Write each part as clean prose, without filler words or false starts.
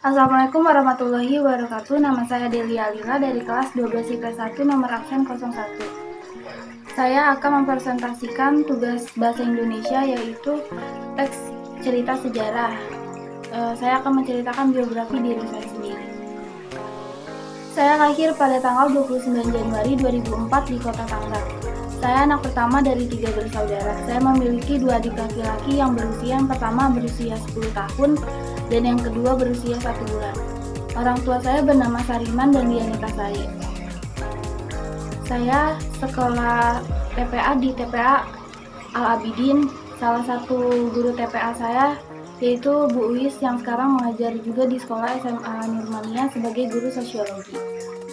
Assalamualaikum warahmatullahi wabarakatuh. Nama saya Delia Lila dari kelas 12 IPS 1 nomor absen 01. Saya akan mempresentasikan tugas bahasa Indonesia yaitu teks cerita sejarah. Saya akan menceritakan biografi diri saya sendiri. Saya lahir pada tanggal 29 Januari 2004 di Kota Tangerang. Saya anak pertama dari 3 bersaudara. Saya memiliki 2 adik laki-laki yang pertama berusia 10 tahun dan yang kedua berusia 1 bulan. Orang tua saya bernama Sariman dan Dianita Sari. Saya sekolah TPA di TPA Al-Abidin. Salah satu guru TPA saya yaitu Bu Uis yang sekarang mengajar juga di sekolah SMA Nurmania sebagai guru sosiologi.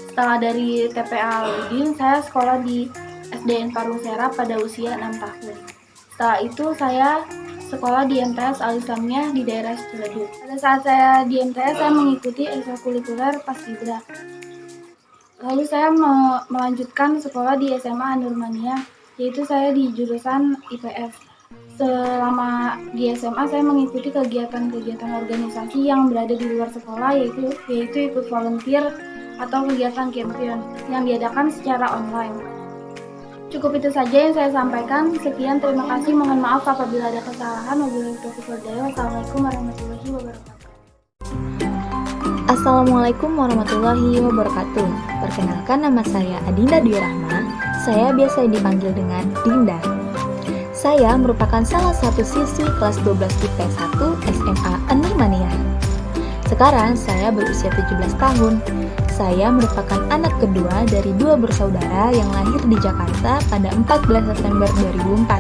Setelah dari TPA Al-Abidin, saya sekolah di SDN Parusera pada usia 6 tahun. Setelah itu saya sekolah di MTS Al-Islamiyah di daerah Ciledug. Pada saat saya di MTS, saya mengikuti ekstrakurikuler Paskibra. Lalu saya melanjutkan sekolah di SMA Nurmania, yaitu saya di jurusan IPS. Selama di SMA, saya mengikuti kegiatan-kegiatan organisasi yang berada di luar sekolah, yaitu ikut volunteer atau kegiatan campaign yang diadakan secara online. Cukup itu saja yang saya sampaikan. Sekian, terima kasih. Mohon maaf apabila ada kesalahan. Wabillahi taufiq wal hidayah. Wassalamualaikum warahmatullahi wabarakatuh. Assalamualaikum warahmatullahi wabarakatuh. Perkenalkan, nama saya Adinda Dwi Rahma. Saya biasa dipanggil dengan Dinda. Saya merupakan salah satu siswi kelas 12 IPS 1 SMA Nurmania. Sekarang saya berusia 17 tahun. Saya merupakan anak kedua dari 2 bersaudara yang lahir di Jakarta pada 14 September 2004.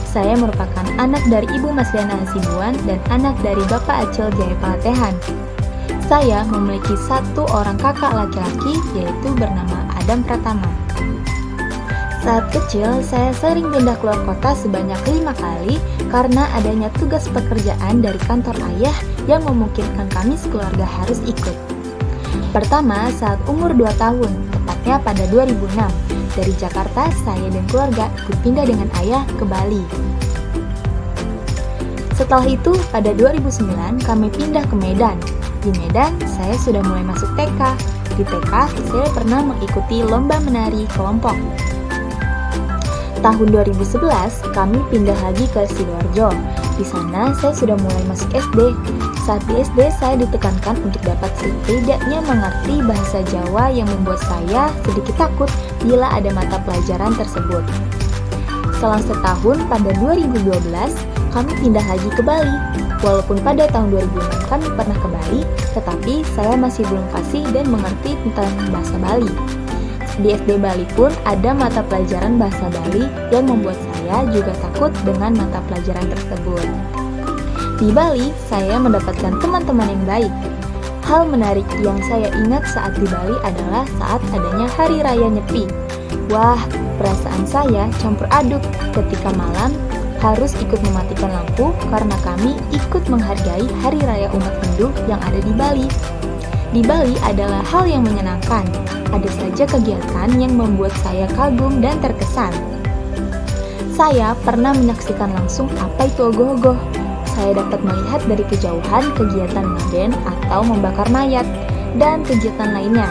Saya merupakan anak dari Ibu Masliana Hasibuan dan anak dari Bapak Acil Jayapalatehan. Saya memiliki 1 orang kakak laki-laki yaitu bernama Adam Pratama. Saat kecil, saya sering pindah keluar kota sebanyak 5 kali karena adanya tugas pekerjaan dari kantor ayah yang memungkinkan kami sekeluarga harus ikut. Pertama, saat umur 2 tahun, tepatnya pada 2006, dari Jakarta, saya dan keluarga ikut pindah dengan ayah ke Bali. Setelah itu, pada 2009, kami pindah ke Medan. Di Medan, saya sudah mulai masuk TK. Di TK, saya pernah mengikuti lomba menari kelompok. Tahun 2011, kami pindah lagi ke Sidoarjo. Di sana, saya sudah mulai masuk SD. Saat di SD, saya ditekankan untuk dapat setidaknya mengerti bahasa Jawa yang membuat saya sedikit takut bila ada mata pelajaran tersebut. Selang setahun, pada 2012, kami pindah lagi ke Bali. Walaupun pada tahun 2006 kami pernah ke Bali, tetapi saya masih belum fasih dan mengerti tentang bahasa Bali. Di SD Bali pun ada mata pelajaran bahasa Bali yang membuat saya juga takut dengan mata pelajaran tersebut. Di Bali, saya mendapatkan teman-teman yang baik. Hal menarik yang saya ingat saat di Bali adalah saat adanya Hari Raya Nyepi. Wah, perasaan saya campur aduk ketika malam harus ikut mematikan lampu karena kami ikut menghargai Hari Raya Umat Hindu yang ada di Bali. Di Bali adalah hal yang menyenangkan. Ada saja kegiatan yang membuat saya kagum dan terkesan. Saya pernah menyaksikan langsung apa itu ogoh-ogoh. Saya dapat melihat dari kejauhan kegiatan maden atau membakar mayat dan kegiatan lainnya.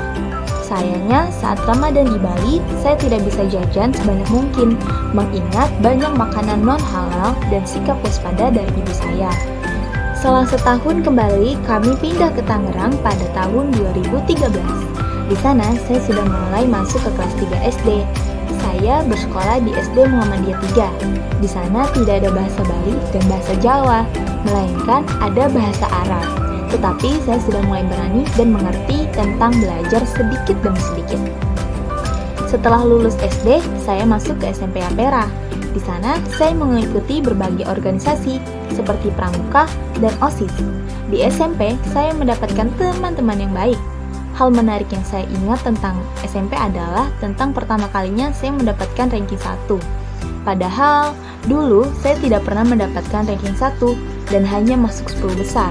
Sayangnya saat Ramadan di Bali, saya tidak bisa jajan sebanyak mungkin, mengingat banyak makanan non-halal dan sikap waspada dari ibu saya. Selang setahun kembali, kami pindah ke Tangerang pada tahun 2013. Di sana, saya sudah mulai masuk ke kelas 3 SD. Saya bersekolah di SD Muhammadiyah 3. Di sana tidak ada bahasa Bali dan bahasa Jawa, melainkan ada bahasa Arab. Tetapi saya sudah mulai berani dan mengerti tentang belajar sedikit demi sedikit. Setelah lulus SD, saya masuk ke SMP Ampera. Di sana, saya mengikuti berbagai organisasi seperti Pramuka dan OSIS. Di SMP, saya mendapatkan teman-teman yang baik. Hal menarik yang saya ingat tentang SMP adalah tentang pertama kalinya saya mendapatkan ranking 1. Padahal, dulu saya tidak pernah mendapatkan ranking 1 dan hanya masuk 10 besar.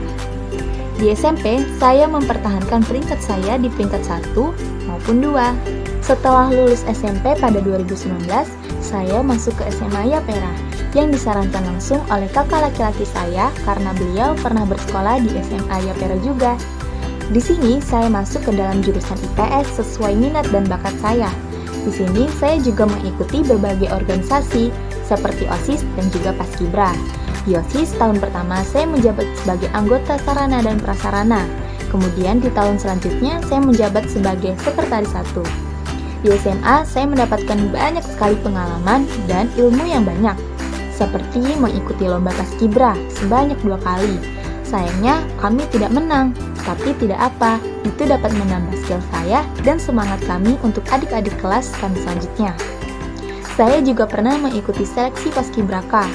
Di SMP, saya mempertahankan peringkat saya di peringkat 1 maupun 2. Setelah lulus SMP pada 2019, saya masuk ke SMA Yapera yang disarankan langsung oleh kakak laki-laki saya karena beliau pernah bersekolah di SMA Yapera juga. Di sini saya masuk ke dalam jurusan IPS sesuai minat dan bakat saya. Di sini saya juga mengikuti berbagai organisasi seperti OSIS dan juga Paskibra. Di OSIS tahun pertama saya menjabat sebagai anggota sarana dan prasarana. Kemudian di tahun selanjutnya saya menjabat sebagai sekretaris 1. Di SMA saya mendapatkan banyak sekali pengalaman dan ilmu yang banyak, seperti mengikuti lomba Paskibra sebanyak 2 kali. Sayangnya kami tidak menang, tapi tidak apa, itu dapat menambah skill saya dan semangat kami untuk adik-adik kelas kami selanjutnya. Saya juga pernah mengikuti seleksi Paskibraka.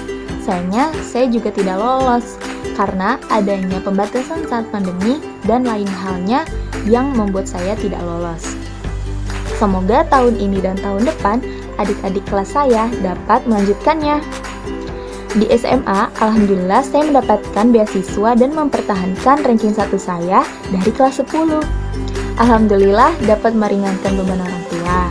Sayangnya saya juga tidak lolos karena adanya pembatasan saat pandemi dan lain halnya yang membuat saya tidak lolos. Semoga tahun ini dan tahun depan adik-adik kelas saya dapat melanjutkannya. Di SMA, alhamdulillah saya mendapatkan beasiswa dan mempertahankan ranking 1 saya dari kelas 10. Alhamdulillah dapat meringankan beban orang tua.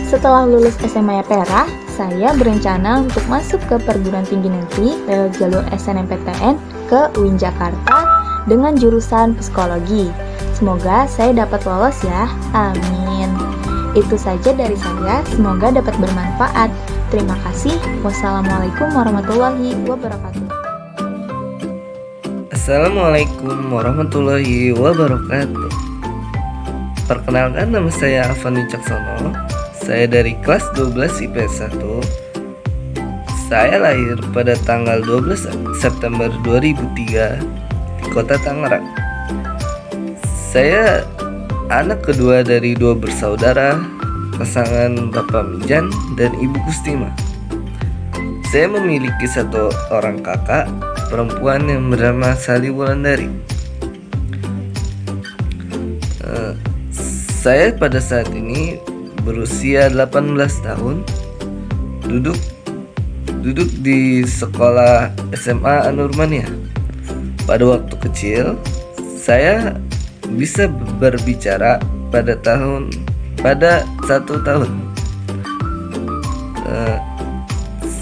Setelah lulus SMA Yapera, saya berencana untuk masuk ke perguruan tinggi negeri lewat jalur SNMPTN ke UIN Jakarta dengan jurusan psikologi. Semoga saya dapat lolos ya, amin. Itu saja dari saya, semoga dapat bermanfaat. Terima kasih. Wassalamualaikum warahmatullahi wabarakatuh. Assalamualaikum warahmatullahi wabarakatuh. Perkenalkan, nama saya Afan Wicaksono. Saya dari kelas 12 IPS 1. Saya lahir pada tanggal 12 September 2003 di kota Tangerang. Saya anak kedua dari 2 bersaudara, pasangan Bapak Mijan dan Ibu Kustima. Saya memiliki 1 orang kakak perempuan yang bernama Sali Wulandari. Saya pada saat ini berusia 18 tahun, duduk di sekolah SMA Anurmania. Pada waktu kecil, saya bisa berbicara pada 1 tahun.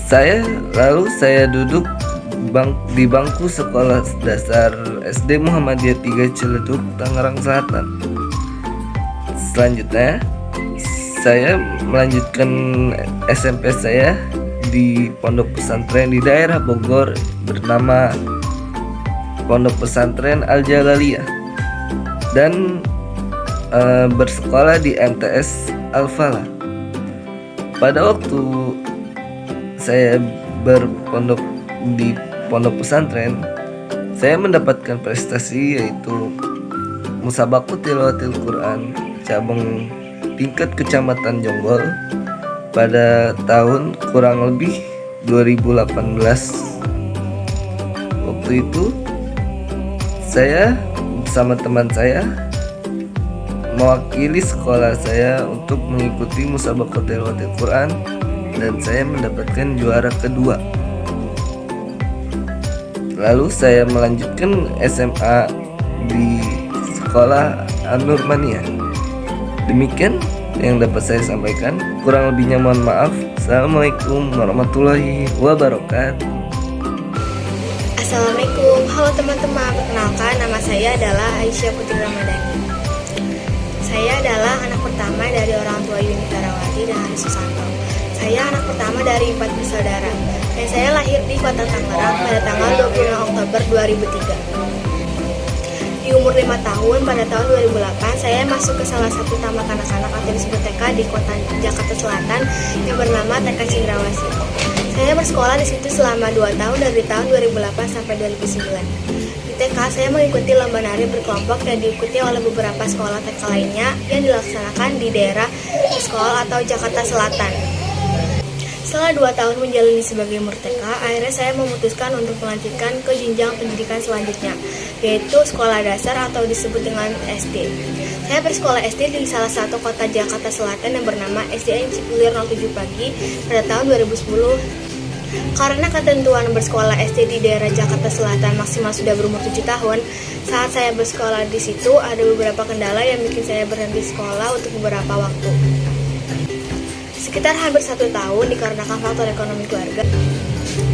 Saya duduk di bangku sekolah dasar SD Muhammadiyah 3 Ciledug, Tangerang Selatan. Selanjutnya, saya melanjutkan SMP saya di pondok pesantren di daerah Bogor bernama Pondok Pesantren Al-Jalaliyah dan bersekolah di MTS Al-Falah. Pada waktu saya berpondok di pondok pesantren, saya mendapatkan prestasi yaitu Musabaqah Tilawatil Quran cabang tingkat Kecamatan Jonggol pada tahun kurang lebih 2018. Waktu itu saya bersama teman saya mewakili sekolah saya untuk mengikuti Musabaqah Tilawatil Quran dan saya mendapatkan juara kedua. Lalu saya melanjutkan SMA di sekolah Anurmania. Demikian yang dapat saya sampaikan. Kurang lebihnya mohon maaf. Assalamualaikum warahmatullahi wabarakatuh. Assalamualaikum, halo teman-teman. Perkenalkan, nama saya adalah Aisyah Putri Ramadhani. Saya adalah anak pertama dari orang tua Yuni Tarawati dan Hari Susanto. Saya anak pertama dari 4 bersaudara. Dan saya lahir di kota Tangerang pada tanggal 26 Oktober 2003. Di umur 5 tahun, pada tahun 2008, saya masuk ke salah satu taman kanak-kanak atau disebut TK di kota Jakarta Selatan yang bernama TK Cendrawasih. Saya bersekolah di situ selama 2 tahun dari tahun 2008 sampai 2009. Di TK, saya mengikuti lomba nari berkelompok yang diikuti oleh beberapa sekolah TK lainnya yang dilaksanakan di daerah sekolah atau Jakarta Selatan. Setelah 2 tahun menjalani sebagai murteka, akhirnya saya memutuskan untuk melanjutkan ke jenjang pendidikan selanjutnya, yaitu sekolah dasar atau disebut dengan SD. Saya bersekolah SD di salah satu kota Jakarta Selatan yang bernama SDN Cipulir 07 Pagi pada tahun 2010. Karena ketentuan bersekolah SD di daerah Jakarta Selatan maksimal sudah berumur 7 tahun, saat saya bersekolah di situ ada beberapa kendala yang bikin saya berhenti sekolah untuk beberapa waktu. Sekitar hampir 1 tahun dikarenakan faktor ekonomi keluarga.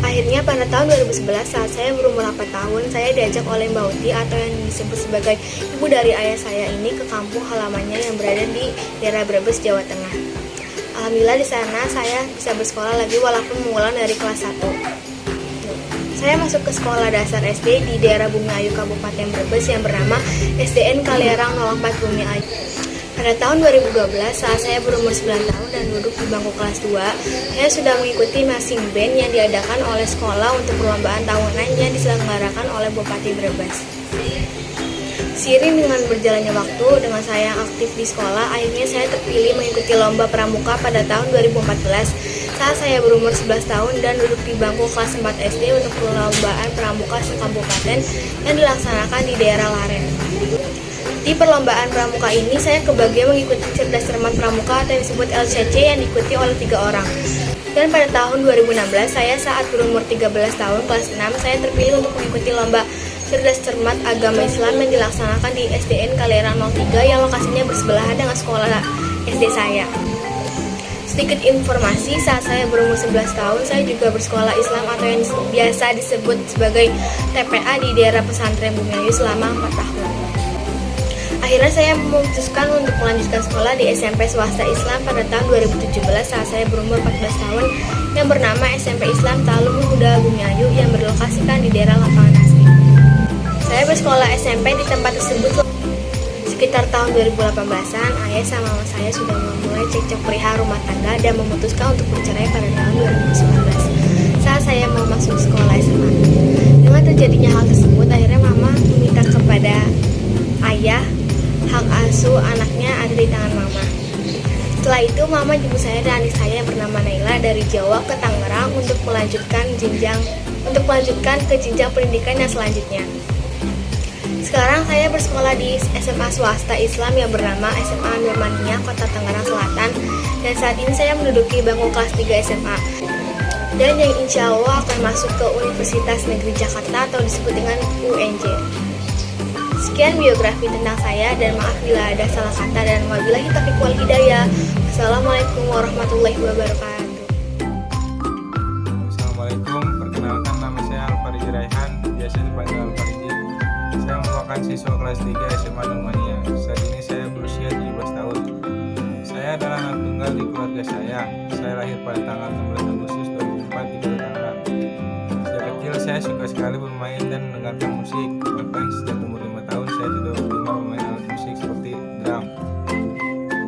Akhirnya pada tahun 2011 saat saya berumur 8 tahun, saya diajak oleh Mbak Uti atau yang disebut sebagai ibu dari ayah saya ini ke kampung halamannya yang berada di daerah Brebes, Jawa Tengah. Alhamdulillah di sana saya bisa bersekolah lagi walaupun mengulang dari kelas 1. Saya masuk ke sekolah dasar SD di daerah Bumi Ayu Kabupaten Brebes yang bernama SDN Kaliarang 04 Bumi Ayu. Pada tahun 2012 saat saya berumur 9 tahun dan duduk di bangku kelas 2, saya sudah mengikuti marching band yang diadakan oleh sekolah untuk perlombaan tahunan yang diselenggarakan oleh Bupati Brebes. Seiring dengan berjalannya waktu, dengan saya yang aktif di sekolah, akhirnya saya terpilih mengikuti lomba pramuka pada tahun 2014 saat saya berumur 11 tahun dan duduk di bangku kelas 4 SD untuk perlombaan pramuka sekabupaten yang dilaksanakan di daerah Laren. Di perlombaan pramuka ini, saya kebagian mengikuti cerdas cermat pramuka atau yang disebut LCC yang diikuti oleh 3 orang. Dan pada tahun 2016, saya saat berumur 13 tahun, kelas 6, saya terpilih untuk mengikuti lomba cerdas cermat agama Islam yang dilaksanakan di SDN Kaliarang 03 yang lokasinya bersebelahan dengan sekolah SD saya. Sedikit informasi, saat saya berumur 11 tahun, saya juga bersekolah Islam atau yang biasa disebut sebagai TPA di daerah pesantren Bumi Ayu selama 4 tahun. Akhirnya saya memutuskan untuk melanjutkan sekolah di SMP swasta Islam pada tahun 2017 saat saya berumur 14 tahun yang bernama SMP Islam Ta'alum Huda Bumi Ayu yang berlokasikan di daerah Lapangan Asri. Saya bersekolah SMP di tempat tersebut sekitar tahun 2018-an. Ayah sama mama saya sudah memulai cekcok perihal rumah tangga dan memutuskan untuk bercerai pada tahun 2019 saat saya mau masuk sekolah SMA. Dengan terjadinya hal tersebut, akhirnya mama meminta kepada ayah hak asuh anaknya ada di tangan mama. Setelah itu mama jemput saya dan adik saya yang bernama Naila dari Jawa ke Tangerang untuk melanjutkan ke jenjang pendidikan yang selanjutnya. Sekarang saya bersekolah di SMA swasta Islam yang bernama SMA Nurmania Kota Tangerang Selatan dan saat ini saya menduduki bangku kelas 3 SMA dan yang insya Allah akan masuk ke Universitas Negeri Jakarta atau disebut dengan UNJ. Sekian biografi tentang saya dan maaf bila ada salah kata dan wabillahi taufiq wal hidayah. Assalamualaikum warahmatullahi wabarakatuh. Assalamualaikum, perkenalkan nama saya Alfariji Raihan, biasa dipanggil Alfariji. Saya merupakan siswa kelas 3 SMA Nurmania. Saat ini saya berusia 17 tahun. Saya adalah anak tunggal di keluarga saya. Saya lahir pada tanggal 16 Agustus 2004 di Kota Tangerang. Sejak kecil saya suka sekali bermain dan mendengarkan musik. Bahkan sejak umur 5 tahun saya sudah gemar bermain alat musik seperti drum.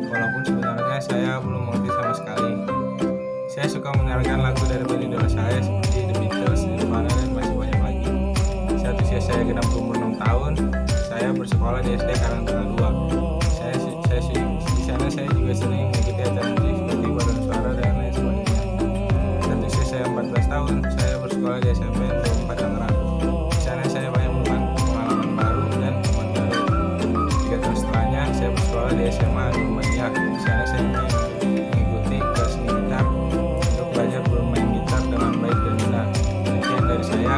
Walaupun sebenarnya saya belum mengerti sama sekali. Saya suka mendengarkan lagu dari band idola saya seperti The Beatles, Nirvana, dan masih banyak lagi. Saat usia saya genap umur 6 tahun, saya bersekolah di SD Karangtengah 2. Di sana saya juga sering mengikuti acara musik seperti paduan suara dan lain sebagainya. Saat usia saya 14 tahun, saya bersekolah di SMP 4 Tangerang. Di sana saya banyak menemukan pengalaman baru dan teman baru. 3 tahun setelahnya, saya bersekolah di SMA Nurmania. Di sana saya mengikuti kelas seni gitar untuk belajar bermain gitar dengan baik dan benar. Demikian dari saya.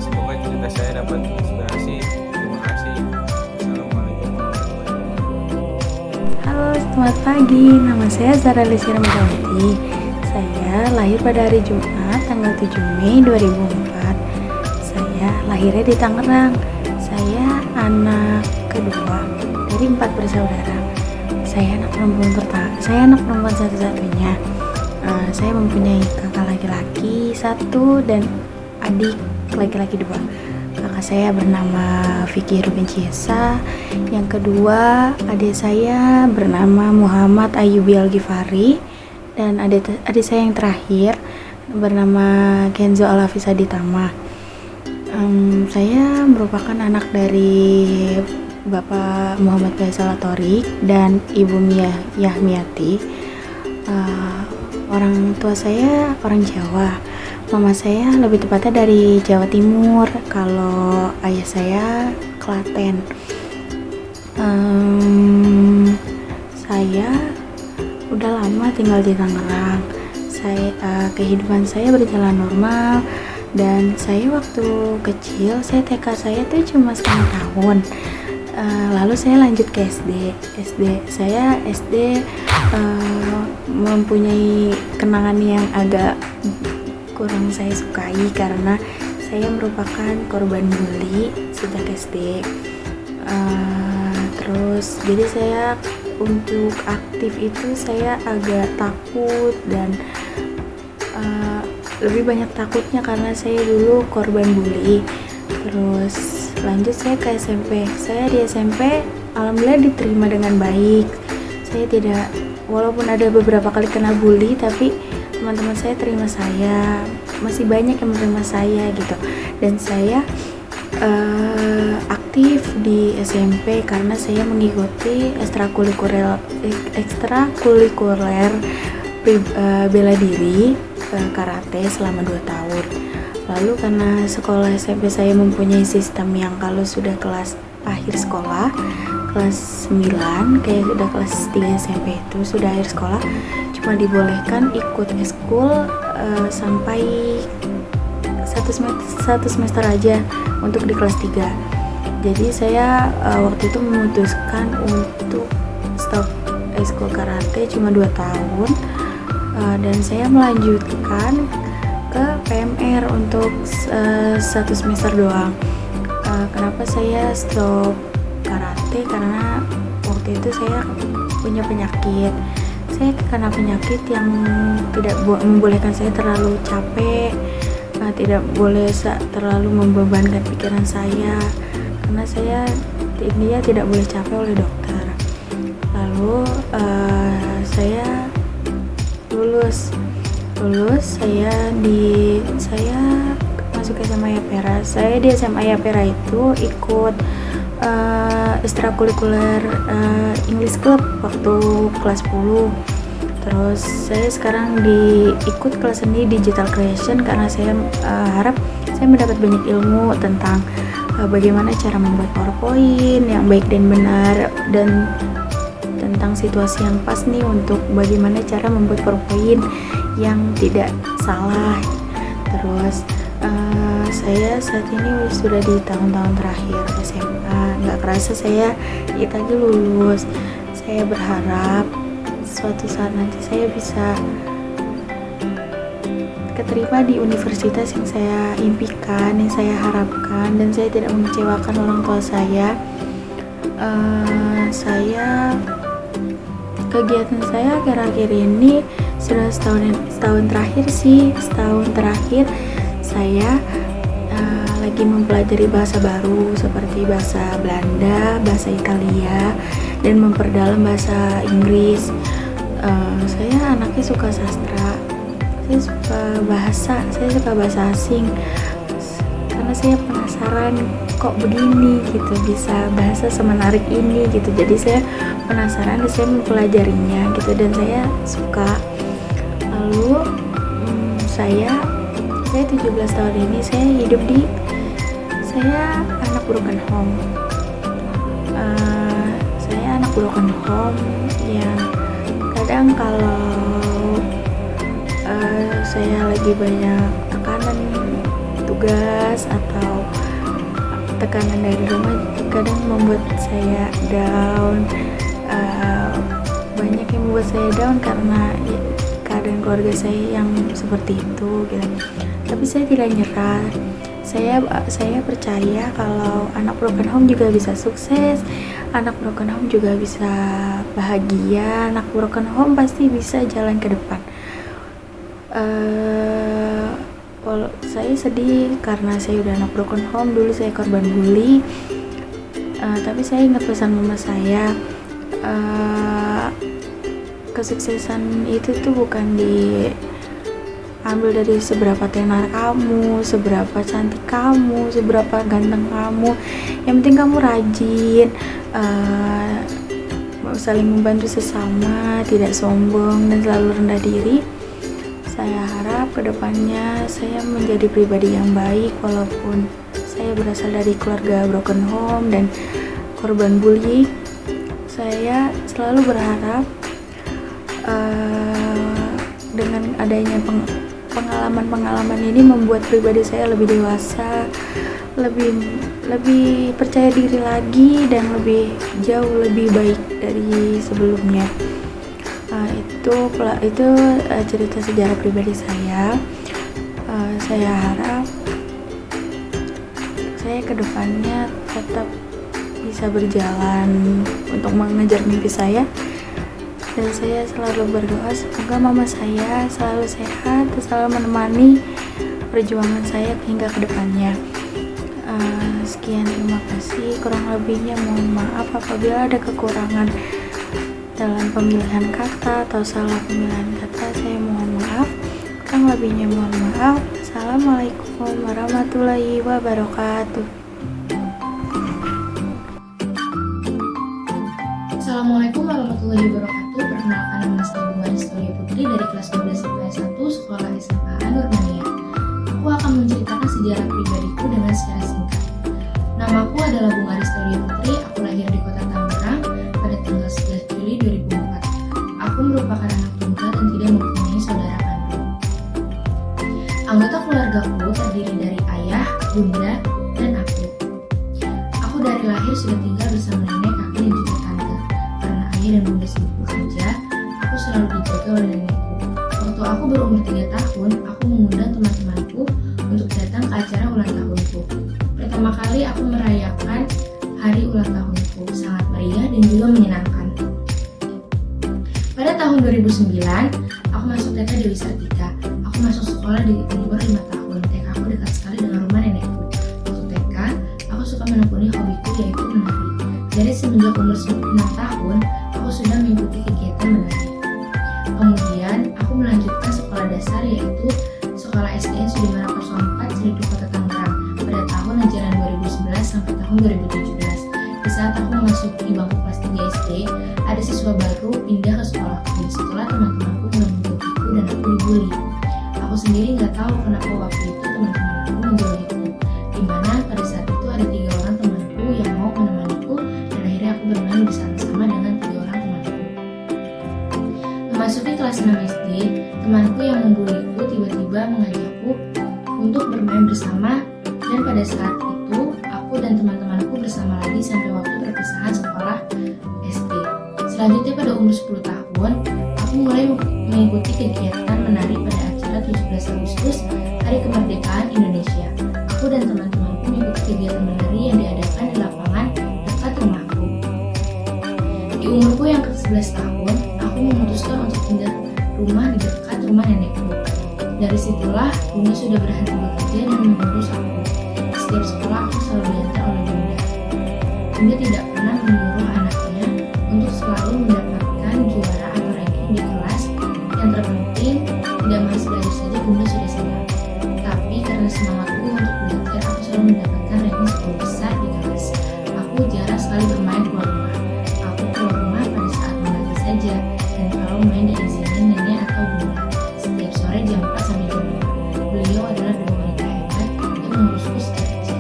Semoga cerita saya dapat menginspirasi. Terima kasih. Assalamualaikum warahmatullahi wabarakatuh. Halo, selamat pagi. Nama saya Zara Lisi Ramadhanti. Saya lahir pada hari Jumat, tanggal 7 Mei 2004. Saya lahirnya di Tangerang. Saya anak kedua dari 4 bersaudara. Saya anak perempuan satu-satunya. Saya mempunyai kakak laki-laki 1 dan adik laki-laki 2. Kakak saya bernama Vicky Rubin Ciesa. Yang kedua, adik saya bernama Muhammad Ayyubi Al-Ghifari. Dan adik saya yang terakhir bernama Kenzo Al-Hafiz Aditama. Saya merupakan anak dari Bapak Muhammad Faisal Atorik dan Ibu Mia Yahmiati. Orang tua saya orang Jawa. Mama saya lebih tepatnya dari Jawa Timur. Kalau ayah saya Klaten. Saya udah lama tinggal di Tangerang. Kehidupan saya berjalan normal. Dan saya waktu kecil, TK saya tuh cuma setengah tahun. Lalu saya lanjut ke SD. Saya SD mempunyai kenangan yang agak kurang saya sukai karena saya merupakan korban bully sejak SD. Terus jadi saya untuk aktif itu saya agak takut dan lebih banyak takutnya karena saya dulu korban bully. Terus lanjut saya ke SMP. Saya di SMP alhamdulillah diterima dengan baik. Saya tidak, walaupun ada beberapa kali kena bully, tapi teman-teman saya terima saya, masih banyak yang menerima saya gitu. Dan saya aktif di SMP karena saya mengikuti ekstrakurikuler bela diri karate selama 2 tahun. Lalu karena sekolah SMP saya mempunyai sistem yang kalau sudah kelas akhir sekolah, kelas 9 kayak sudah kelas 3 SMP itu sudah akhir sekolah, cuma dibolehkan ikut eskul sampai satu semester aja untuk di kelas 3. Jadi saya waktu itu memutuskan untuk stop eskul karate cuma 2 tahun, dan saya melanjutkan ke PMR untuk 1 semester doang. Kenapa saya stop karate? Karena waktu itu saya punya penyakit. Saya kena penyakit yang tidak membolehkan saya terlalu capek, tidak boleh terlalu membebankan pikiran saya, karena saya dia tidak boleh capek oleh dokter. Lalu saya lulus saya masuk ke SMA Yapera. Saya di SMA Yapera itu ikut ekstrakurikuler English Club waktu kelas 10. Terus saya sekarang ikut kelas seni digital creation karena saya harap saya mendapat banyak ilmu tentang bagaimana cara membuat PowerPoint yang baik dan benar, dan tentang situasi yang pas nih untuk bagaimana cara membuat PowerPoint yang tidak salah. Terus saya saat ini sudah di tahun-tahun terakhir SMA. Nggak kerasa saya kita aja lulus. Saya berharap suatu saat nanti saya bisa keterima di universitas yang saya impikan, yang saya harapkan, dan saya tidak mengecewakan orang tua saya. Kegiatan saya akhir-akhir ini sudah setahun terakhir saya lagi mempelajari bahasa baru seperti bahasa Belanda, bahasa Italia, dan memperdalam bahasa Inggris. Saya anaknya suka sastra, saya suka bahasa asing karena saya penasaran kok begini gitu, bisa bahasa semenarik ini gitu. Jadi saya penasaran dan saya mempelajarinya gitu, dan saya suka. Lalu saya 17 tahun ini saya hidup saya anak broken home. Saya anak broken home yang kadang kalau saya lagi banyak tekanan tugas atau tekanan dari rumah, kadang membuat saya down. Banyak yang membuat saya down karena keadaan keluarga saya yang seperti itu gitu. Tapi saya tidak nyerah. Saya percaya kalau anak broken home juga bisa sukses, anak broken home juga bisa bahagia, anak broken home pasti bisa jalan ke depan. Saya sedih karena saya udah anak broken home. Dulu saya korban bully, tapi saya ingat pesan mama saya, kesuksesan itu tuh bukan diambil dari seberapa tenar kamu, seberapa cantik kamu, seberapa ganteng kamu. Yang penting kamu rajin, saling membantu sesama, tidak sombong, dan selalu rendah diri. Saya harap kedepannya saya menjadi pribadi yang baik, walaupun saya berasal dari keluarga broken home dan korban bully. Saya selalu berharap dengan adanya pengalaman-pengalaman ini membuat pribadi saya lebih dewasa, lebih percaya diri lagi, dan jauh lebih baik dari sebelumnya. Itu cerita sejarah pribadi saya. Saya harap saya kedepannya tetap bisa berjalan untuk mengejar mimpi saya, dan saya selalu berdoa semoga mama saya selalu sehat dan selalu menemani perjuangan saya hingga kedepannya. Sekian, terima kasih. Kurang lebihnya mohon maaf apabila ada kekurangan dalam pemilihan kata atau salah pemilihan kata, saya mohon maaf. Kurang lebihnya mohon maaf. Assalamualaikum warahmatullahi wabarakatuh. Assalamualaikum warahmatullahi wabarakatuh. Perkenalkan, nama saya Bunga Aristolia Putri dari kelas 12 IPS 1 Sekolah SMA Nurmania. Aku akan menceritakan sejarah pribadiku dengan secara singkat. Namaku adalah Bunga Aristolia Putri. Aku lahir di Kota Tangerang pada tanggal 11 Juli 2004. Aku merupakan anak tunggal dan tidak mempunyai saudara kandung. Anggota keluargaku terdiri dari ayah, bunda, dan aku. Aku dari lahir sudah tinggal bersama nenek, kakek, dan juga tante. Karena ayah dan bunda sibuk bekerja, aku selalu dijaga oleh nenekku. Waktu aku berumur 3 tahun, aku mengundang teman-temanku untuk datang ke acara ulang tahunku. Pertama kali aku merayakan hari ulang tahunku, sangat meriah dan juga menyenangkan. Pada tahun 2009, aku masuk TK Dewi Sartika. Aku masuk sekolah di umur 5 tahun. TK aku dekat sekali dengan rumah nenekku. Waktu TK, aku suka menekuni hobiku yaitu menari. Dari semenjak umur 6 tahun, aku sudah mengikuti kegiatan menari. Kemudian, aku melanjutkan sekolah dasar yaitu Sekolah SDN Sudirman 04 Ciledug Kota Tangerang pada tahun ajaran 2011 sampai tahun 2017. Di saat aku memasuki bangku kelas 3 SD, ada siswa baru pindah ke sekolahku. Disitulah teman-temanku mulai menjauhiku dan aku dibully. Aku sendiri nggak tahu kenapa waktu itu teman-teman aku menjauhiku. Dimana pada saat itu ada 3 orang temanku yang mau menemaniku, dan akhirnya aku bermain bersama-sama dengan 3 orang temanku. Memasuki kelas 6 SD, temanku yang membuliku tiba-tiba mengajakku untuk bermain bersama, dan pada saat itu aku dan teman-temanku bersama lagi sampai waktu perpisahan sekolah SD. Selanjutnya pada umur 10 tahun, aku mulai mengikuti kegiatan menari pada acara 17 Agustus Hari Kemerdekaan Indonesia. Aku dan teman-temanku mengikuti kegiatan menari yang diadakan di lapangan dekat rumahku. Di umurku yang ke-11 tahun, aku memutuskan untuk pindah rumah di dekat rumah nenekku. Dari situlah bunda sudah berhenti bekerja dan mengurus aku. Setiap sekolah aku selalu diantar oleh bunda. Bunda tidak pernah menyuruh anaknya untuk selalu mendapatkan juara atau ranking di kelas. Yang terpenting, tidak malas belajar saja bunda sudah senang. Tapi karena semangatku untuk belajar, aku selalu mendapatkan ranking 10 besar di kelas. Aku jarang sekali bermain keluar rumah. Aku keluar rumah pada saat mengaji saja, dan kalau main diizinin nenek atau bunda. Setiap sore jam 4 sampai jam 5. Beliau adalah 2 wanita hebat yang mengurusku sejak kecil.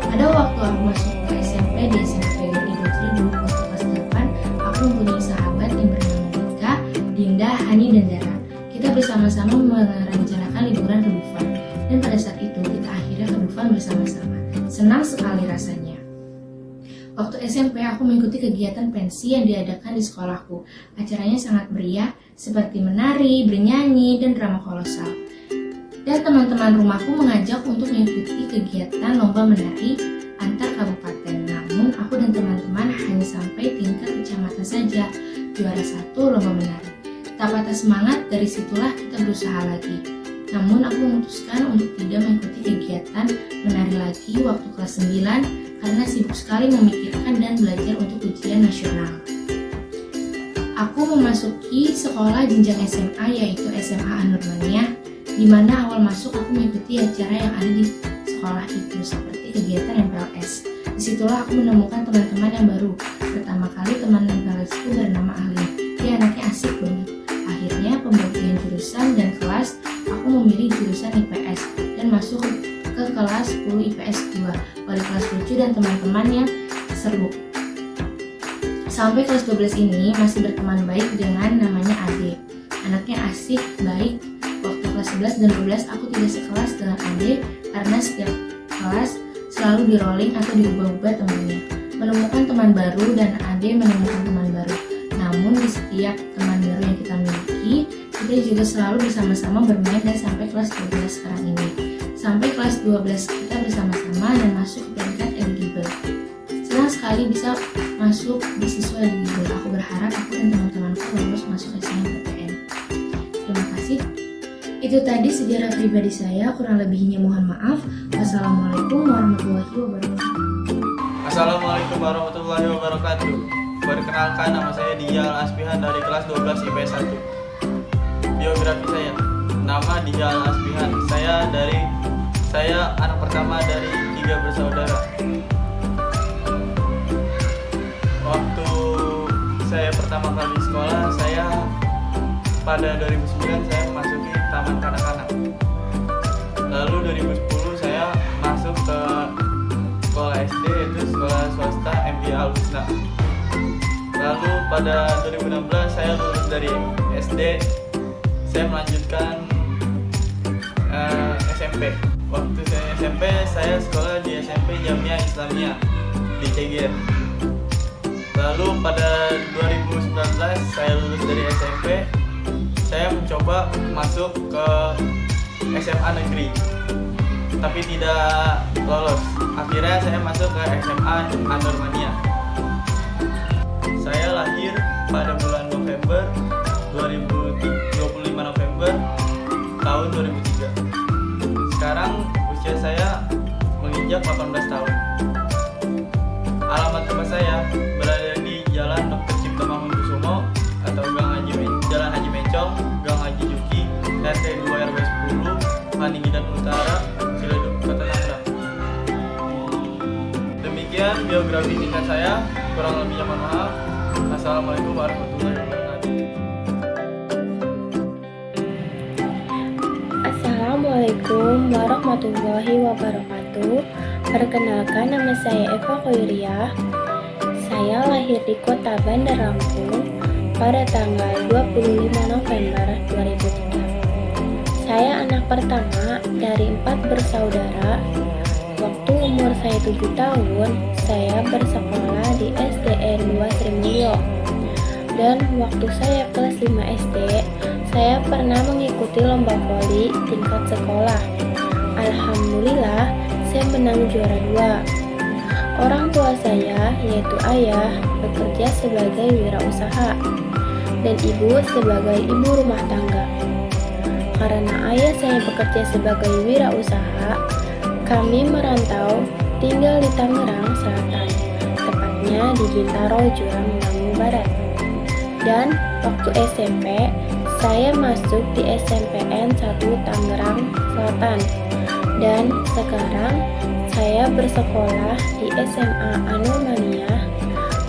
Pada waktu aku masuk ke SMP di SMA PGRI Ciledug waktu kelas 8, aku mempunyai sahabat yang bernama Dika, Dinda, Hani, dan Dara. Kita bersama-sama merencanakan liburan ke Dufan, dan pada saat itu kita akhirnya ke Dufan bersama-sama. Senang sekali rasanya. Waktu SMP aku mengikuti kegiatan pensi yang diadakan di sekolahku. Acaranya sangat meriah seperti menari, bernyanyi, dan drama kolosal. Dan teman-teman rumahku mengajak untuk mengikuti kegiatan lomba menari antar kabupaten. Namun aku dan teman-teman hanya sampai tingkat kecamatan saja, juara 1 lomba menari. Tak patah semangat, dari situlah kita berusaha lagi. Namun aku memutuskan untuk tidak mengikuti kegiatan menari lagi waktu kelas 9 karena sibuk sekali memikirkan dan belajar untuk ujian nasional. Aku memasuki sekolah jenjang SMA yaitu SMA Nurmania, di mana awal masuk aku mengikuti acara yang ada di sekolah itu seperti kegiatan MPLS. Disitulah aku menemukan teman-teman yang baru. Pertama kali teman MPLS-ku bernama Ahlin. Dia anaknya asik banget. Akhirnya pembagian jurusan dan kelas, aku memilih jurusan IPS dan masuk ke kelas 10 IPS 2. Wali kelas lucu dan teman-teman yang seru. Sampai kelas 12 ini masih berteman baik dengan namanya Ade. Anaknya asik, baik. Waktu kelas 11 dan 12 aku tidak sekelas dengan Ade karena setiap kelas selalu di rolling atau diubah-ubah temannya. Menemukan teman baru dan Ade menemukan teman baru. Namun di setiap teman baru yang kita miliki, kita juga selalu bersama-sama bermain dan sampai kelas 12 sekarang ini. Sampai kelas 12 kita bersama-sama dan masuk ke peringkat eligible. Senang sekali bisa masuk di siswa eligible. Aku berharap aku dan teman-temanku lolos masuk SNMPTN. Terima kasih. Itu tadi sejarah pribadi saya, kurang lebihnya mohon maaf. Wassalamualaikum warahmatullahi wabarakatuh. Assalamualaikum warahmatullahi wabarakatuh. Perkenalkan, nama saya Diyal Asbihan dari kelas 12 IPS 1. Biografi saya, nama Diyal Asbihan. Saya anak pertama dari 3 bersaudara. Waktu saya pertama kali sekolah, pada 2009 saya memasuki taman kanak-kanak. Lalu 2010 saya masuk ke sekolah SD, yaitu sekolah swasta MBA Al-Husna. Lalu pada 2016 saya lulus dari SD, saya melanjutkan SMP. Waktu saya SMP, saya sekolah di SMP Jamiah Islamiyah di Ceger. Lalu pada 2019 saya lulus dari SMP, saya mencoba masuk ke SMA negeri, tapi tidak lolos. Akhirnya saya masuk ke SMA An-Nurmaniyah. Saya lahir pada bulan November 25 November tahun 2003. Sekarang usia saya menginjak 18 tahun. Alamat rumah saya berada di Jalan Dr. Cipto Mangunkusumo atau Jalan Haji Mencong, Gang Haji Juki, RT 2 RW 10, Paninggidan Utara, Ciledug, Kota Tangerang. Demikian biografi singkat saya, kurang lebihnya mohon maaf. Assalamualaikum warahmatullahi wabarakatuh. Assalamualaikum warahmatullahi wabarakatuh. Perkenalkan, nama saya Eva Koyriah. Saya lahir di Kota Bandar Lampung pada tanggal 25 November 2003. Saya anak pertama dari 4 bersaudara. Waktu umur saya 7 tahun, saya bersekolah di SDN 2 Srimulyo. Dan waktu saya kelas 5 SD, saya pernah mengikuti lomba voli tingkat sekolah. Alhamdulillah, saya menang juara 2. Orang tua saya, yaitu ayah, bekerja sebagai wirausaha dan ibu sebagai ibu rumah tangga. Karena ayah saya bekerja sebagai wirausaha, kami merantau tinggal di Tangerang Selatan, tepatnya di Bintaro, Jurang, Bandung Barat. Dan waktu SMP, saya masuk di SMPN 1 Tangerang Selatan. Dan sekarang saya bersekolah di SMA An-Nurmaniyah,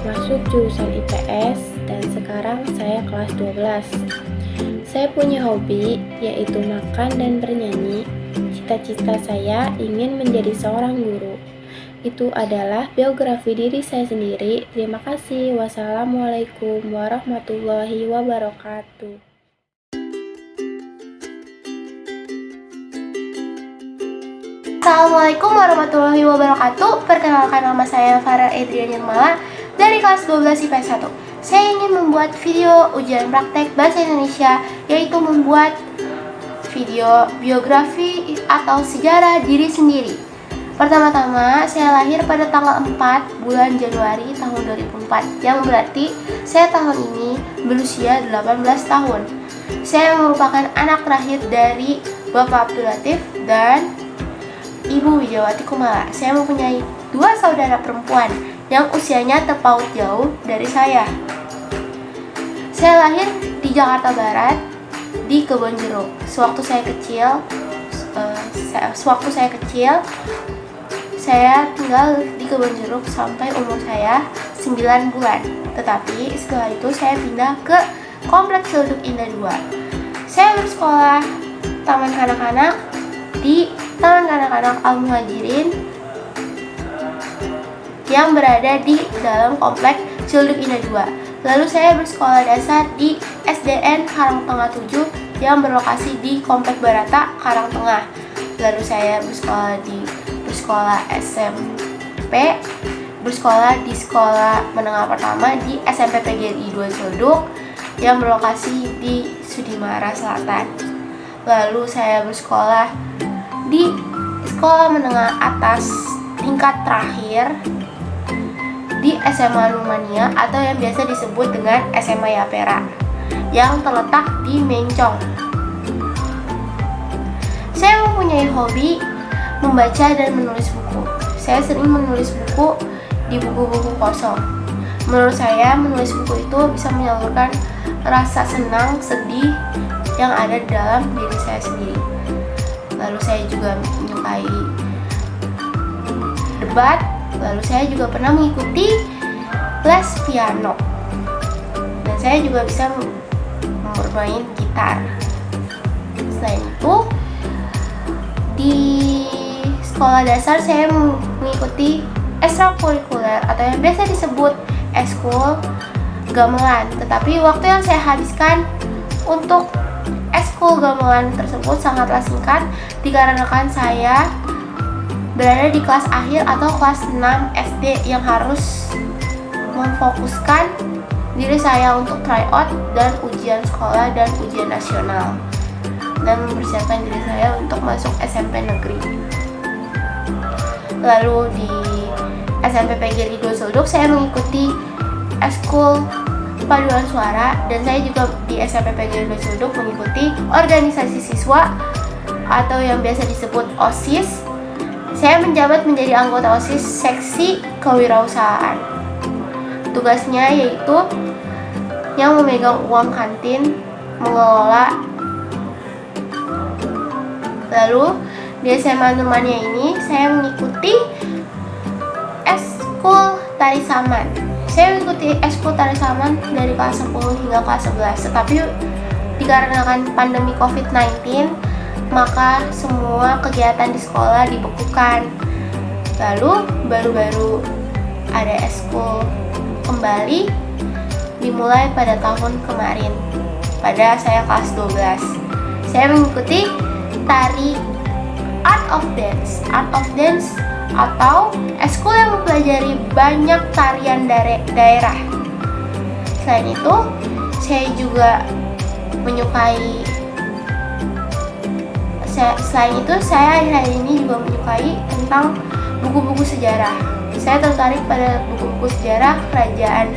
masuk jurusan IPS, dan sekarang saya kelas 12. Saya punya hobi, yaitu makan dan bernyanyi. Cita-cita saya ingin menjadi seorang guru. Itu adalah biografi diri saya sendiri. Terima kasih. Wassalamualaikum warahmatullahi wabarakatuh. Assalamualaikum warahmatullahi wabarakatuh. Perkenalkan, nama saya Farah Edrian Nirmala dari kelas 12 IPS 1. Saya ingin membuat video ujian praktek bahasa Indonesia, yaitu membuat video biografi atau sejarah diri sendiri. Pertama-tama, saya lahir pada tanggal 4 bulan Januari tahun 2004, yang berarti saya tahun ini berusia 18 tahun. Saya merupakan anak terakhir dari Bapak Abdul Latif dan Ibu Widiawati Kumala. Saya mempunyai 2 saudara perempuan yang usianya terpaut jauh dari saya. Saya lahir di Jakarta Barat, di Kebonjeruk. Sewaktu saya kecil, saya tinggal di Kebonjeruk sampai umur saya 9 bulan. Tetapi setelah itu saya pindah ke Kompleks Ciledug Indah 2. Saya bersekolah Taman Kanak-kanak di Taman Kanak-kanak Al-Muhajirin yang berada di dalam Kompleks Ciledug Indah 2. Lalu saya bersekolah dasar di SDN Karangtengah 7 yang berlokasi di Komplek Barata, Karangtengah. Lalu saya bersekolah SMP, bersekolah di sekolah menengah pertama di SMP PGRI 2 Ciledug, yang berlokasi di Sudimara Selatan. Lalu saya bersekolah di sekolah menengah atas tingkat terakhir di SMA Nurmania atau yang biasa disebut dengan SMA Yapera yang terletak di Mencong. Saya mempunyai hobi membaca dan menulis buku. Saya sering menulis buku di buku-buku kosong. Menurut saya, menulis buku itu bisa menyalurkan rasa senang, sedih yang ada di dalam diri saya sendiri. Lalu saya juga menyukai debat. Lalu saya juga pernah mengikuti les piano. Dan saya juga bisa bermain gitar. Selain itu, di sekolah dasar saya mengikuti ekstrakurikuler atau yang biasa disebut ekskul gamelan. Tetapi waktu yang saya habiskan untuk ekskul gamelan tersebut sangatlah singkat dikarenakan saya berada di kelas akhir atau kelas 6 SD yang harus memfokuskan diri saya untuk tryout dan ujian sekolah dan ujian nasional dan mempersiapkan diri saya untuk masuk SMP negeri. Lalu di SMP PGRI Dusseldorf saya mengikuti ekskul paduan suara dan saya juga di SMP PGRI Dusseldorf mengikuti organisasi siswa atau yang biasa disebut OSIS. Saya menjabat menjadi anggota OSIS seksi kewirausahaan. Tugasnya yaitu yang memegang uang kantin, mengelola. Lalu di SMA Nurmania ini saya mengikuti ekskul tari saman. Saya mengikuti ekskul tari saman dari kelas 10 hingga kelas 11. Tetapi dikarenakan pandemi COVID-19, maka semua kegiatan di sekolah dibekukan. Lalu baru-baru ada ekskul kembali dimulai pada tahun kemarin. Pada saya kelas 12. Saya mengikuti tari Art of Dance atau ekskul yang mempelajari banyak tarian daerah. Selain itu, saya juga menyukai saya akhir-akhir ini juga menyukai tentang buku-buku sejarah. Saya tertarik pada buku-buku sejarah kerajaan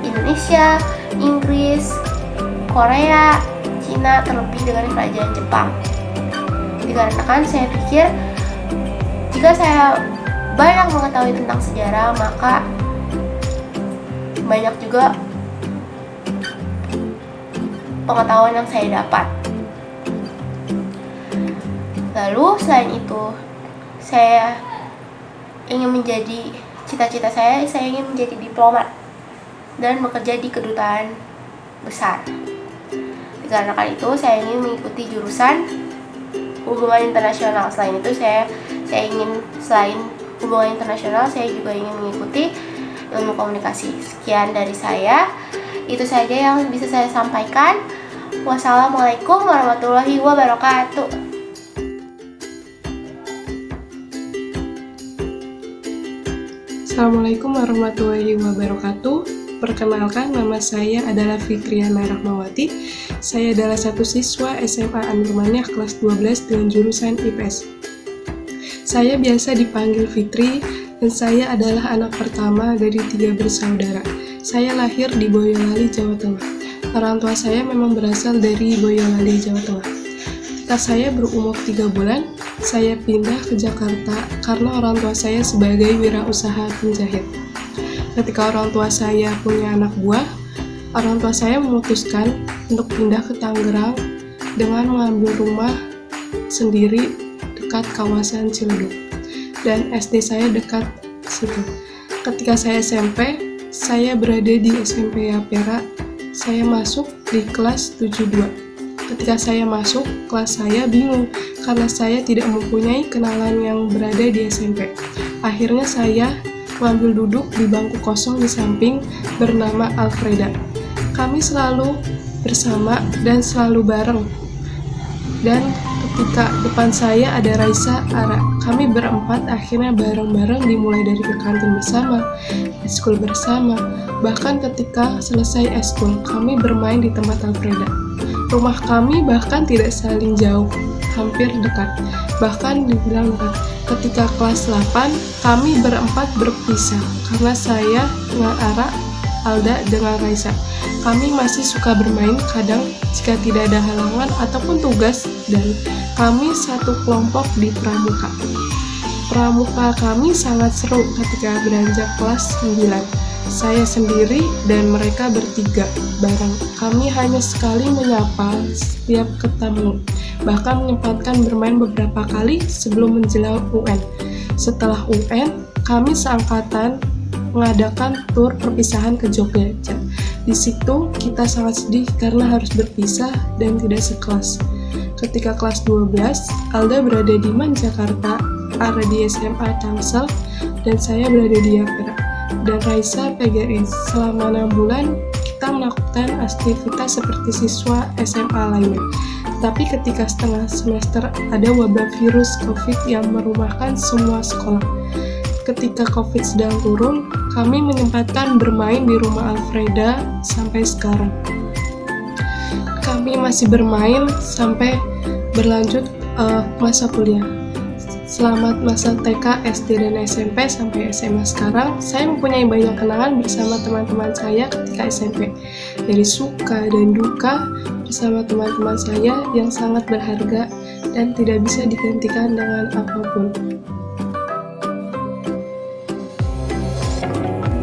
Indonesia, Inggris, Korea, Cina, terlebih dengan kerajaan Jepang. Dikarenakan saya pikir jika saya banyak mengetahui tentang sejarah, maka banyak juga pengetahuan yang saya dapat. Lalu selain itu, saya ingin menjadi cita-cita saya ingin menjadi diplomat dan bekerja di kedutaan besar. Dikarenakan itu, saya ingin mengikuti jurusan hubungan internasional. Selain itu, saya ingin selain hubungan internasional, saya juga ingin mengikuti ilmu komunikasi. Sekian dari saya. Itu saja yang bisa saya sampaikan. Wassalamualaikum warahmatullahi wabarakatuh. Assalamualaikum warahmatullahi wabarakatuh. Perkenalkan, nama saya adalah Fikriana Rahmawati. Saya adalah satu siswa SMA Nurmania kelas 12 dengan jurusan IPS. Saya biasa dipanggil Fitri dan saya adalah anak pertama dari 3 bersaudara. Saya lahir di Boyolali, Jawa Tengah. Orang tua saya memang berasal dari Boyolali, Jawa Tengah. Ketika saya berumur 3 bulan, saya pindah ke Jakarta karena orang tua saya sebagai wirausaha penjahit. Ketika orang tua saya punya anak buah, orang tua saya memutuskan untuk pindah ke Tangerang dengan mengambil rumah sendiri dekat kawasan Ciledug. Dan SD saya dekat situ. Ketika saya SMP, saya berada di SMP Yapera. Saya masuk di kelas 72. Ketika saya masuk, kelas saya bingung karena saya tidak mempunyai kenalan yang berada di SMP. Akhirnya saya mengambil duduk di bangku kosong di samping bernama Alfreda. Kami selalu bersama dan selalu bareng. Dan ketika depan saya ada Raisa, Ara. Kami berempat akhirnya bareng-bareng dimulai dari ke kantin bersama, eskul bersama. Bahkan ketika selesai eskul, kami bermain di tempat Alfreda. Rumah kami bahkan tidak saling jauh, hampir dekat. Bahkan dibilang dekat. Ketika kelas 8, kami berempat berpisah karena saya dengan Ara, Alda, dengan Raisa. Kami masih suka bermain kadang jika tidak ada halangan ataupun tugas, dan kami satu kelompok di pramuka. Pramuka kami sangat seru ketika beranjak kelas 9. Saya sendiri dan mereka bertiga bareng. Kami hanya sekali menyapa setiap ketemu, bahkan menyempatkan bermain beberapa kali sebelum menjelang UN. Setelah UN, kami seangkatan mengadakan tur perpisahan ke Jogja. Di situ kita sangat sedih karena harus berpisah dan tidak sekelas. Ketika kelas 12, Alda berada di Jakarta, Ara di SMA Tangsel, dan saya berada di Yapera. Dan Raisa PGRI. Selama 6 bulan, kita melakukan aktivitas seperti siswa SMA lainnya. Tapi ketika setengah semester ada wabah virus COVID yang merumahkan semua sekolah. Ketika COVID sedang turun, kami menyempatkan bermain di rumah Alfreda sampai sekarang. Kami masih bermain sampai berlanjut masa kuliah. Selamat masa TK, SD, dan SMP sampai SMA sekarang, saya mempunyai banyak kenangan bersama teman-teman saya ketika SMP. Dari suka dan duka bersama teman-teman saya yang sangat berharga dan tidak bisa digantikan dengan apapun.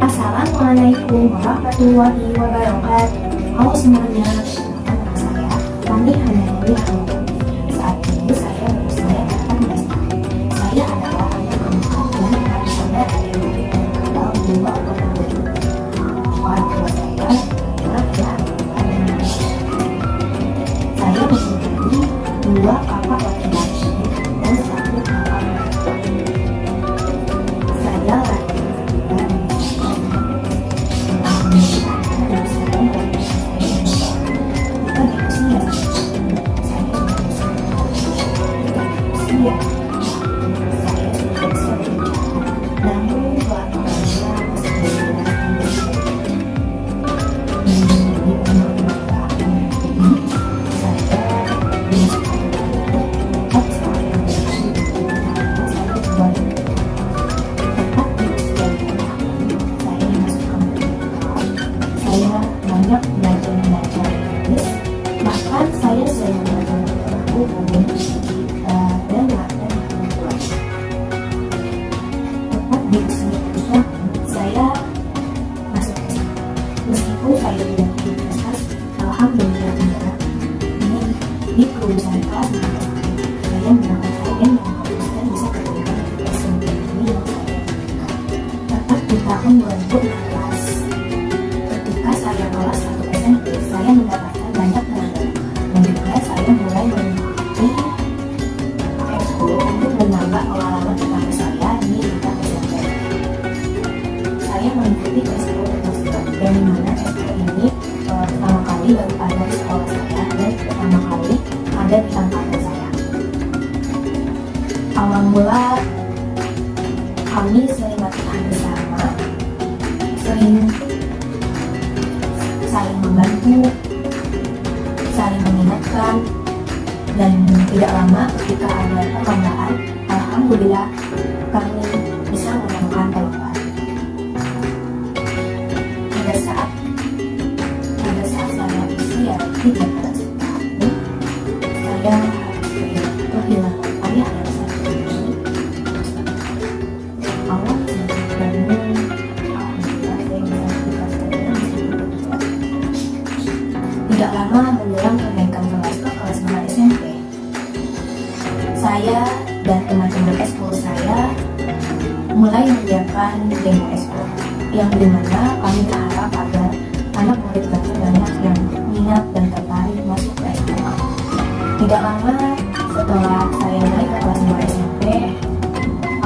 Assalamualaikum warahmatullahi wabarakatuh. Halo semuanya, nama saya Rani Hanayuri Hanum. Saat ini saya berusia 18 tahun. Saya adalah anak keempat dan adik saudara dari tanggal 2 Oktober 2000. Orang tua saya adalah Indonesia. Saya mempunyai 2 kakak laki-laki dan 1 kakak perempuan. Saya banyak belajar Inggris, bahkan saya sering belajar hukum dan latihan kebetulan. Tepat di usia ketika saya masuk SMA. Meskipun saya tidak di universitas, alhamdulillah ini di kelulusan kelas saya mendapat yang harusnya bisa terlihat di SMP ini yang saya tepat di tahun 2016. Ketika saya kelas 1 SMP, saya mendapatkan banyak tenaga dan juga saya mulai mengikuti ekskul untuk menambah pengalaman tentang saya di tingkat SMP. Saya mengikuti ekskul tersebut dan di mana ekskul ini pertama kali baru ada di sekolah saya dan pertama kali ada di angkatan saya. Awal mula kami sering latihan bersama, sering saling membantu, saling mengingatkan, dan tidak lama ketika ada perlombaan, alhamdulillah kami bisa memenangkan perlombaan. Pada saat saya usia 13 tahun, saya kehilangan ayah yang saya miliki. Allah bangun. Tidak lama menjelang kenaikan kelas ke kelas 5 SMP, saya dan teman-teman eskul saya mulai menyiapkan demo eskul, yang dimana kami berharap agar anak murid kami banyak yang minat dan tertarik masuk ke SMA. Tidak lama setelah saya naik ke kelas 5 SMP,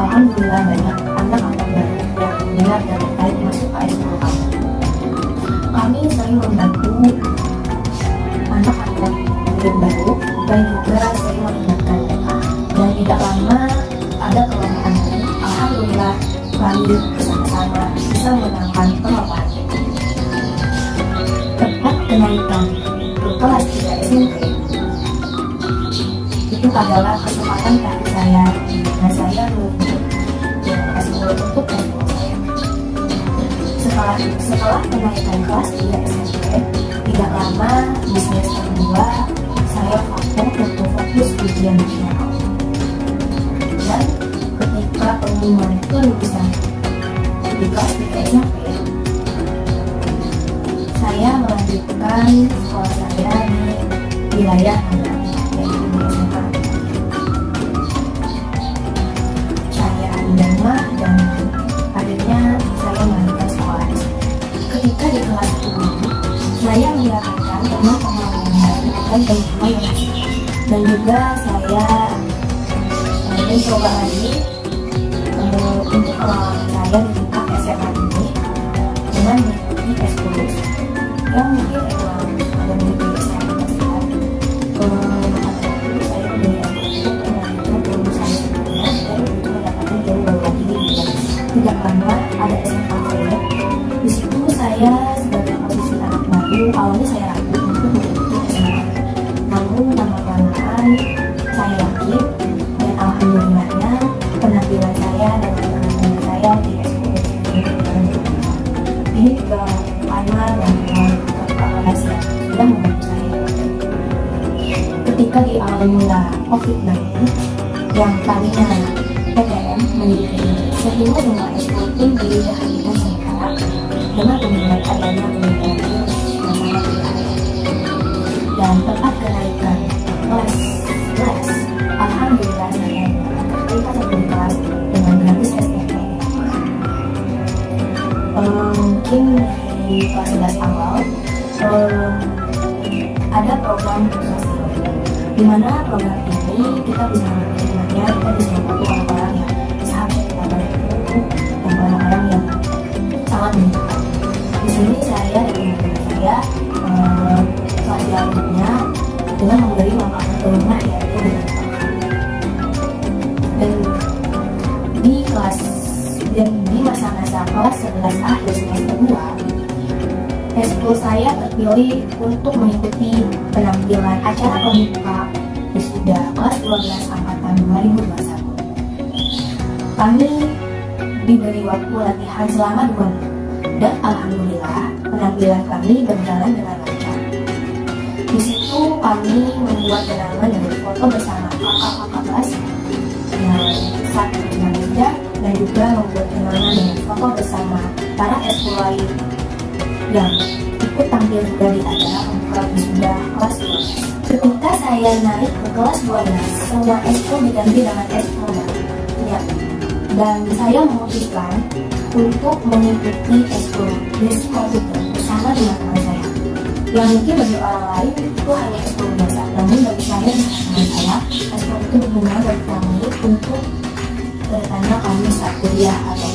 alhamdulillah banyak anak-anak baru yang minat dan tertarik masuk ke eskul kami. Kami sering membantu anak-anak murid baru dan juga sering mengingatkan mereka. Dan tidak lama ada kelemahan lagi. Alhamdulillah kami bersama-sama bisa menangkan perlombaan. Tepat kenaikan ke kelas 3 SMP itu adalah kesempatan bagi saya dan saya menunjuk S10 untuk S10 saya. Setelah kenaikan kelas 3 SMP, tidak lama di semester 2 saya vakum untuk fokus ujian nasional. Dan ketika pengumuman kelulusan di kelas 3 SMP, saya melanjutkan sekolah saya di wilayah Tangerang, yaitu di SMA. Saya Dharma dan akhirnya saya melanjutkan sekolah. Ketika di kelas 10, saya mendapatkan banyak pengalaman baru dan teman-teman yang asik. Dan juga saya mencoba lagi untuk pengalaman saya di tingkat SMA ini dengan mengikuti S10 yang mungkin emang ada mirip saya pastikan. Saya memilih untuk melanjutkan kelulusan sebelumnya dan untuk mendapatkan jauh lagi di tidak lama ada SMA saya. Di situ saya sebagai posisi anak baru, awalnya saya ragu untuk mengikuti SMA. Namun lama-kelamaan saya yakin dan alhamdulillahnya penampilan saya dan teman-teman saya di S10 ini juga karena dan kepala saya sudah membantu saya. Ketika di awal mula COVID-19 yang tadinya PTM menjadi PTM, sehingga semua S10 pun dihentikan sementara dengan pemilihan adanya pendidikan bersama PTM. Dan tepat kenaikan kelas, alhamdulillah saya terima satu kelas dengan gratis SPP. Mungkin di kelas 11 awal ada program sosial, di mana program ini kita bisa menikmatinya, kita bisa membantu orang-orang yang seharusnya kita bantu dan orang-orang yang sangat membutuhkan. Di sini saya dan teman-teman saya sosialnya dengan memberi makanan ke rumah yaitu dengan dan di kelas dan di masa-masa kelas 11 akhir semester 2 S10 saya terpilih untuk mengikuti penampilan acara pembuka wisuda kelas 12 angkatan 2021. Kami diberi waktu latihan selama 2 minggu dan alhamdulillah penampilan kami berjalan dengan lancar. Di situ kami membuat kenangan dengan foto bersama kakak-kakak kelas yang satu dengan beda dan juga membuat kenangan dengan foto bersama para S10 lain yang ikut tampil juga di acara pembuka wisuda kelas 12. Ketika saya naik ke kelas 12, semua S10 diganti dengan S10 ya. Dan saya memutuskan untuk mengikuti S10 Basic Computer bersama dengan teman saya. Yang mungkin bagi orang lain itu hanya S10 biasa, namun bagi saya dan teman saya S10 itu berguna bagi kami untuk kedepannya kami saat kuliah atau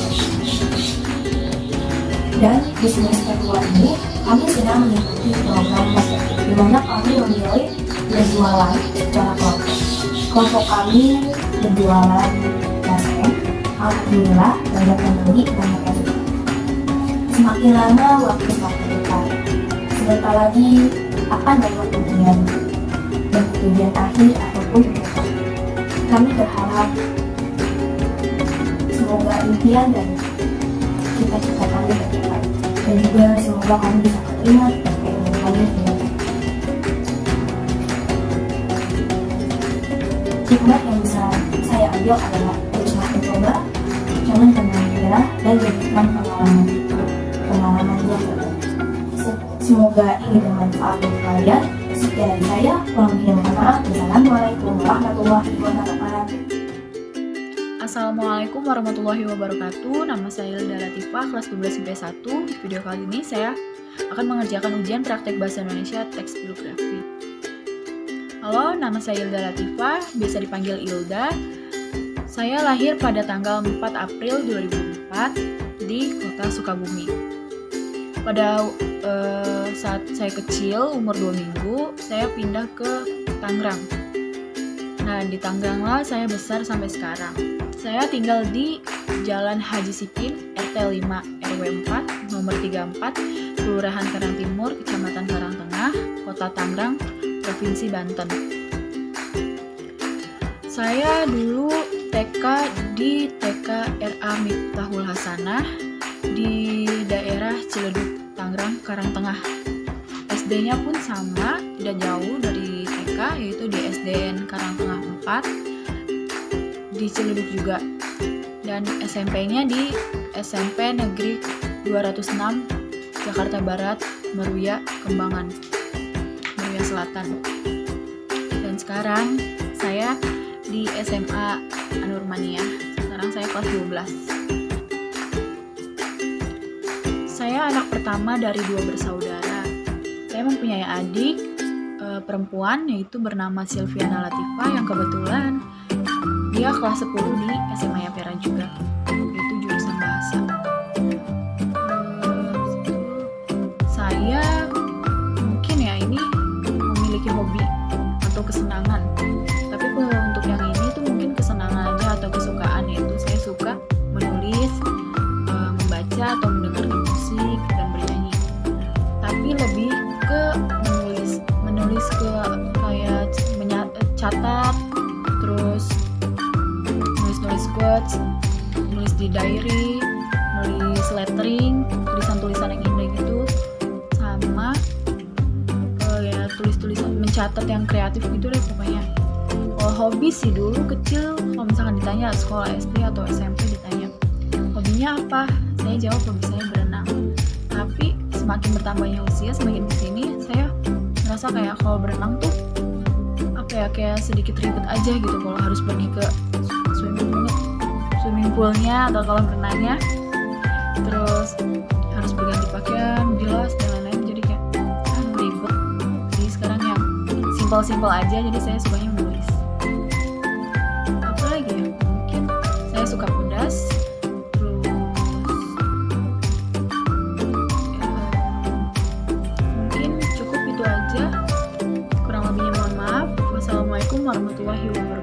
dan di semester 2 ini kami sedang mengikuti program praktek di mana kami memilih berjualan secara kelompok. Kelompok kami berjualan basket, alhamdulillah banyak pembeli dan banyak yang suka. Semakin lama waktu semakin dekat. Sebentar lagi akan banyak ujian dan ujian akhir ataupun dekat. Kami berharap semoga impian dan cita-cita kami tercapai dan juga semoga kami bisa terima dan keinginan kami tercapai. Hikmah yang bisa saya ambil adalah teruslah mencoba, jangan pernah menyerah dan jadikan pengalaman yang terbaik. Semoga ini bermanfaat untuk kalian. Sekian dari saya, kurang lebihnya mohon maaf. Wassalamualaikum warahmatullahi wabarakatuh. Assalamualaikum warahmatullahi wabarakatuh. Nama saya Hilda Latifah, kelas 12 IP 1. Di video kali ini saya akan mengerjakan ujian praktek bahasa Indonesia teks bibliografi. Halo, nama saya Hilda Latifah, biasa dipanggil Hilda. Saya lahir pada tanggal 4 April 2004 di kota Sukabumi. Pada saat saya kecil, umur 2 minggu, saya pindah ke Tangerang. Nah, di Tangerang lah saya besar sampai sekarang. Saya tinggal di Jalan Haji Sikin, RT 5 RW 4, nomor 34, Kelurahan Karang Timur, Kecamatan Karang Tengah, Kota Tangerang, Provinsi Banten. Saya dulu TK di TK RA Miftahul Hasanah di daerah Ciledug, Tangerang, Karang Tengah. SD-nya pun sama, tidak jauh dari TK, yaitu di SDN Karang Tengah 4 di Ciledug juga. Dan SMP-nya di SMP Negeri 206 Jakarta Barat, Meruya, Kembangan, Meruya Selatan. Dan sekarang saya di SMA Anurmania. Sekarang saya kelas 12. Saya anak pertama dari 2 bersaudara. Saya mempunyai adik perempuan yaitu bernama Silviana Latifah yang kebetulan dia kelas 10 di SMA Yapera juga, yaitu jurusan bahasa. Saya mungkin ya ini memiliki hobi atau kesenangan. Tapi kalau untuk yang ini tuh mungkin kesenangan aja atau kesukaan, yaitu saya suka menulis, membaca atau mendengarkan musik dan bernyanyi. Tapi lebih ke menulis ke kayak catat, terus nulis quotes, nulis di diary, nulis lettering, tulisan-tulisan yang indah gitu, sama ya tulis-tulisan, mencatat yang kreatif gitu deh pokoknya. Hobi sih dulu kecil, kalau misalkan ditanya sekolah SD atau SMP ditanya hobinya apa, saya jawab hobi saya berenang. Tapi semakin bertambahnya usia, semakin kesini saya merasa kayak kalau berenang tuh apa ya, kayak sedikit ribet aja gitu kalau harus pergi ke swimming poolnya atau kolam renangnya, terus harus berganti pakaian, bilas dan lain-lain, jadi kayak ribet. Jadi sekarang yang simpel-simpel aja, jadi saya sukanya menulis. Apa lagi ya, mungkin saya suka pedas, terus mungkin cukup itu aja, kurang lebihnya mohon maaf. Wassalamualaikum warahmatullahi wabarakatuh.